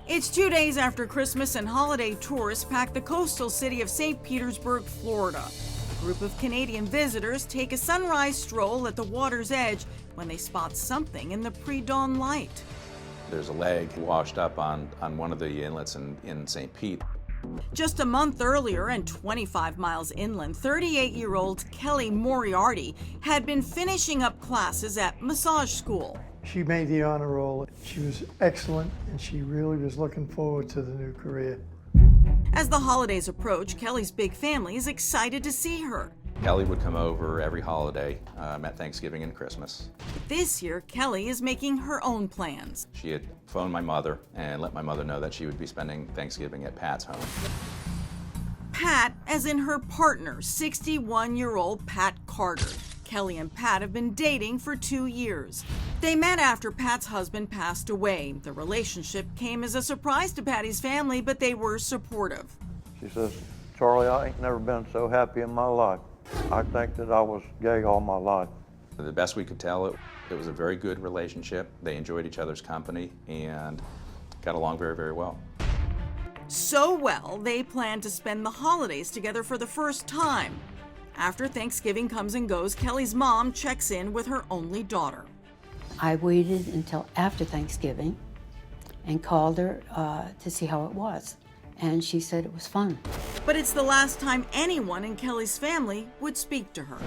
It's 2 days after Christmas and holiday tourists pack the coastal city of St. Petersburg, Florida. A group of Canadian visitors take a sunrise stroll at the water's edge when they spot something in the pre-dawn light. There's a leg washed up on one of the inlets in St. Pete. Just a month earlier and 25 miles inland, 38-year-old Kelly Moriarty had been finishing up classes at massage school. She made the honor roll. She was excellent, and she really was looking forward to the new career. As the holidays approach, Kelly's big family is excited to see her. Kelly would come over every holiday at Thanksgiving and Christmas. This year, Kelly is making her own plans. She had phoned my mother and let my mother know that she would be spending Thanksgiving at Pat's home. Pat, as in her partner, 61-year-old Pat Carter. Kelly and Pat have been dating for 2 years. They met after Pat's husband passed away. The relationship came as a surprise to Patty's family, but they were supportive. She says, "Charlie, I ain't never been so happy in my life. I think that I was gay all my life." The best we could tell, it was a very good relationship. They enjoyed each other's company and got along very, very well. So well, they plan to spend the holidays together for the first time. After Thanksgiving comes and goes, Kelly's mom checks in with her only daughter. I waited until after Thanksgiving and called her to see how it was. And she said it was fun. But it's the last time anyone in Kelly's family would speak to her.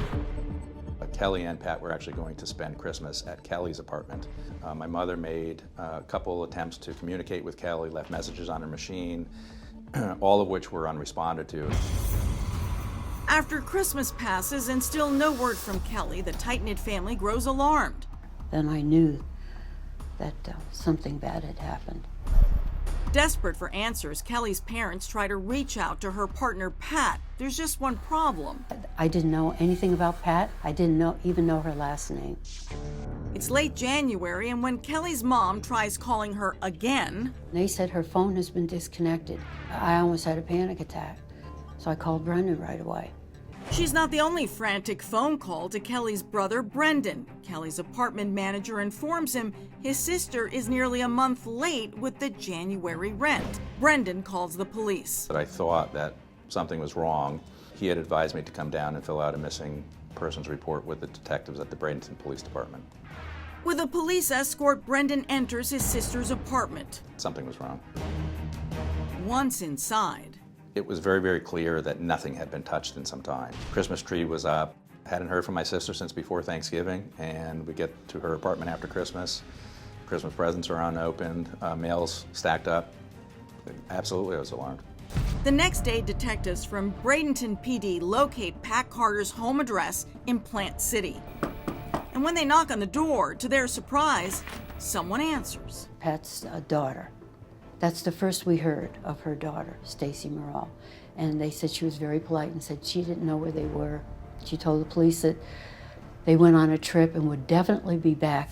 Kelly and Pat were actually going to spend Christmas at Kelly's apartment. My mother made a couple attempts to communicate with Kelly, left messages on her machine, all of which were unresponded to. After Christmas passes and still no word from Kelly, the tight-knit family grows alarmed. Then I knew that something bad had happened. Desperate for answers, Kelly's parents try to reach out to her partner, Pat. There's just one problem. I didn't know anything about Pat. I didn't even know her last name. It's late January, and when Kelly's mom tries calling her again, They said her phone has been disconnected. I almost had a panic attack, so I called Brendan right away. she's not the only frantic phone call to Kelly's brother, Brendan. Kelly's apartment manager informs him his sister is nearly a month late with the January rent. Brendan calls the police. But I thought that something was wrong. He had advised me to come down and fill out a missing persons report with the detectives at the Bradenton Police Department. With a police escort, Brendan enters his sister's apartment. Something was wrong. Once inside, it was very, very clear that nothing had been touched in some time. Christmas tree was up. Hadn't heard from my sister since before Thanksgiving, and we get to her apartment after Christmas. Christmas presents are unopened, mail's stacked up. Absolutely, I was alarmed. The next day, detectives from Bradenton PD locate Pat Carter's home address in Plant City. And when they knock on the door, to their surprise, someone answers. Pat's daughter. That's the first we heard of her daughter, Stacy Morrell. And they said she was very polite and said she didn't know where they were. She told the police that they went on a trip and would definitely be back.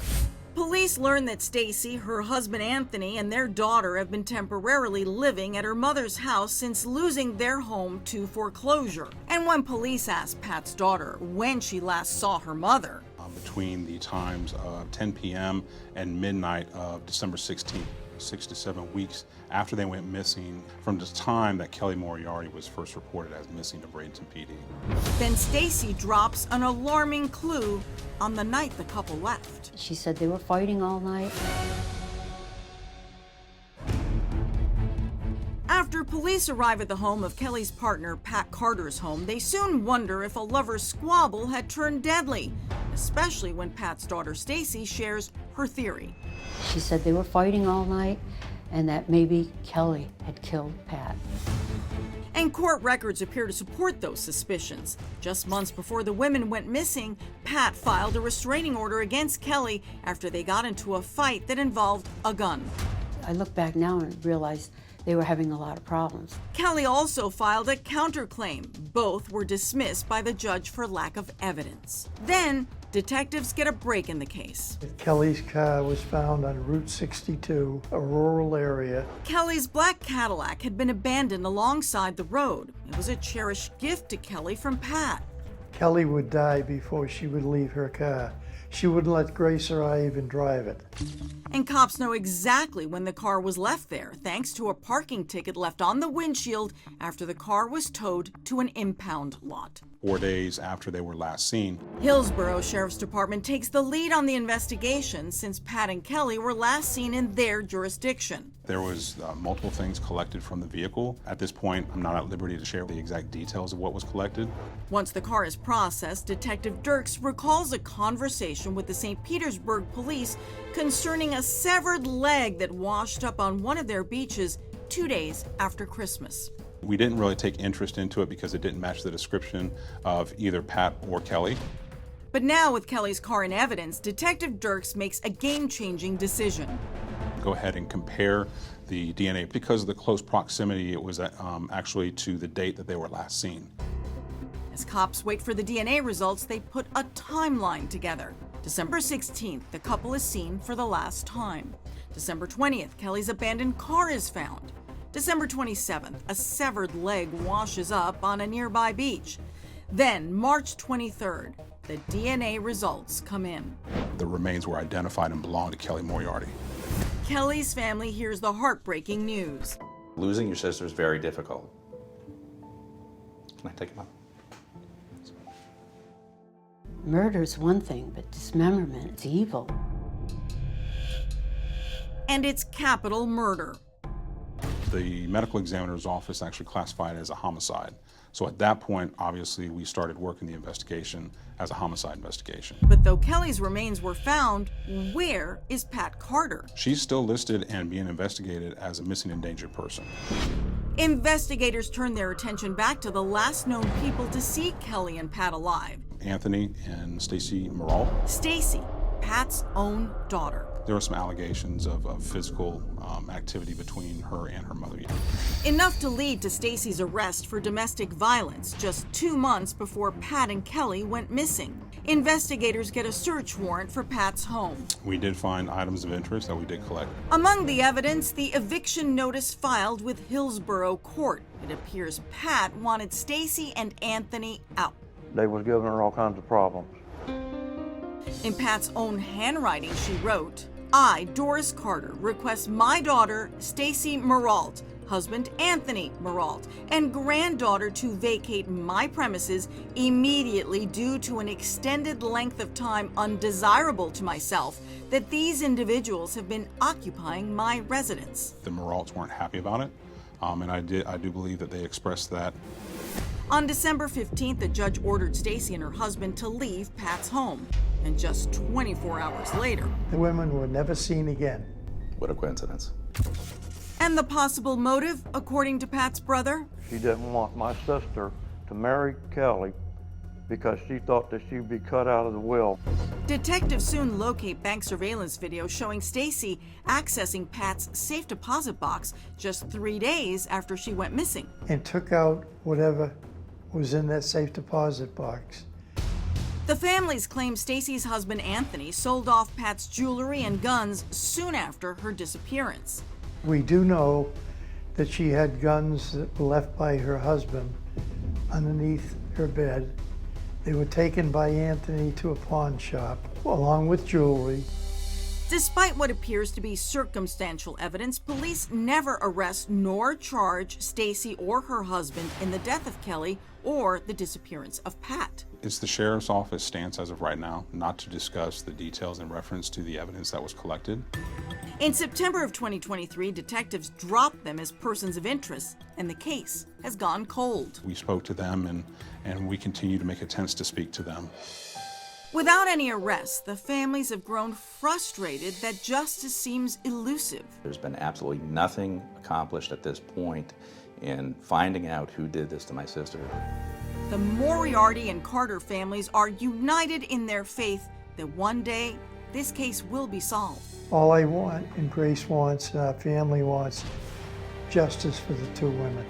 Police learn that Stacy, her husband Anthony, and their daughter have been temporarily living at her mother's house since losing their home to foreclosure. And when police asked Pat's daughter when she last saw her mother, between the times of 10 p.m. and midnight of December 16th, 6 to 7 weeks after they went missing, from the time that Kelly Moriarty was first reported as missing to Bradenton PD. Then Stacy drops an alarming clue on the night the couple left. She said they were fighting all night. After police arrive at the home of Kelly's partner, Pat Carter's home, they soon wonder if a lover's squabble had turned deadly, especially when Pat's daughter Stacy shares her theory. She said they were fighting all night and that maybe Kelly had killed Pat. And court records appear to support those suspicions. Just months before the women went missing, Pat filed a restraining order against Kelly after they got into a fight that involved a gun. I look back now and realize they were having a lot of problems. Kelly also filed a counterclaim. Both were dismissed by the judge for lack of evidence. Then, detectives get a break in the case. Kelly's car was found on Route 62, a rural area. Kelly's black Cadillac had been abandoned alongside the road. It was a cherished gift to Kelly from Pat. Kelly would die before she would leave her car. She wouldn't let Grace or I even drive it. And cops know exactly when the car was left there, thanks to a parking ticket left on the windshield after the car was towed to an impound lot. 4 days after they were last seen. Hillsborough Sheriff's Department takes the lead on the investigation since Pat and Kelly were last seen in their jurisdiction. There was multiple things collected from the vehicle. At this point, I'm not at liberty to share the exact details of what was collected. Once the car is processed, Detective Dirks recalls a conversation with the St. Petersburg police concerning a severed leg that washed up on one of their beaches 2 days after Christmas. We didn't really take interest into it because it didn't match the description of either Pat or Kelly. But now, with Kelly's car in evidence, Detective Dirks makes a game-changing decision. Go ahead and compare the DNA. Because of the close proximity, it was actually to the date that they were last seen. As cops wait for the DNA results, they put a timeline together. December 16th, the couple is seen for the last time. December 20th, Kelly's abandoned car is found. December 27th, a severed leg washes up on a nearby beach. Then, March 23rd, the DNA results come in. The remains were identified and belonged to Kelly Moriarty. Kelly's family hears the heartbreaking news. Losing your sister is very difficult. Can I take him up? Murder's one thing, but dismemberment is evil. And it's capital murder. The medical examiner's office actually classified it as a homicide. So at that point, obviously, we started working the investigation as a homicide investigation. But though Kelly's remains were found, where is Pat Carter? She's still listed and being investigated as a missing endangered person. Investigators turn their attention back to the last known people to see Kelly and Pat alive. Anthony and Stacy Morrell. Stacy, Pat's own daughter. There were some allegations of physical activity between her and her mother. Enough to lead to Stacy's arrest for domestic violence just 2 months before Pat and Kelly went missing. Investigators get a search warrant for Pat's home. We did find items of interest that we did collect. Among the evidence, the eviction notice filed with Hillsborough Court. It appears Pat wanted Stacy and Anthony out. They was giving her all kinds of problems. In Pat's own handwriting, she wrote, "I, Doris Carter, request my daughter, Stacy Merault, husband Anthony Merault, and granddaughter to vacate my premises immediately due to an extended length of time undesirable to myself that these individuals have been occupying my residence." The Meraults weren't happy about it, and I do believe that they expressed that. On December 15th, the judge ordered Stacy and her husband to leave Pat's home. And just 24 hours later, The women were never seen again. What a coincidence. and the possible motive, according to Pat's brother, She didn't want my sister to marry Kelly because she thought that she'd be cut out of the will. detectives soon locate bank surveillance video showing Stacy accessing Pat's safe deposit box just 3 days after she went missing. And took out whatever was in that safe deposit box. The families claim Stacy's husband Anthony sold off Pat's jewelry and guns soon after her disappearance. We do know that she had guns that were left by her husband underneath her bed. They were taken by Anthony to a pawn shop, along with jewelry. Despite what appears to be circumstantial evidence, police never arrest nor charge Stacy or her husband in the death of Kelly or the disappearance of Pat. It's the sheriff's office stance as of right now not to discuss the details in reference to the evidence that was collected. In September of 2023, detectives dropped them as persons of interest, and the case has gone cold. We spoke to them and we continue to make attempts to speak to them. Without any arrests, the families have grown frustrated that justice seems elusive. There's been absolutely nothing accomplished at this point in finding out who did this to my sister. The Moriarty and Carter families are united in their faith that one day this case will be solved. All I want, and Grace wants, and our family wants, justice for the two women.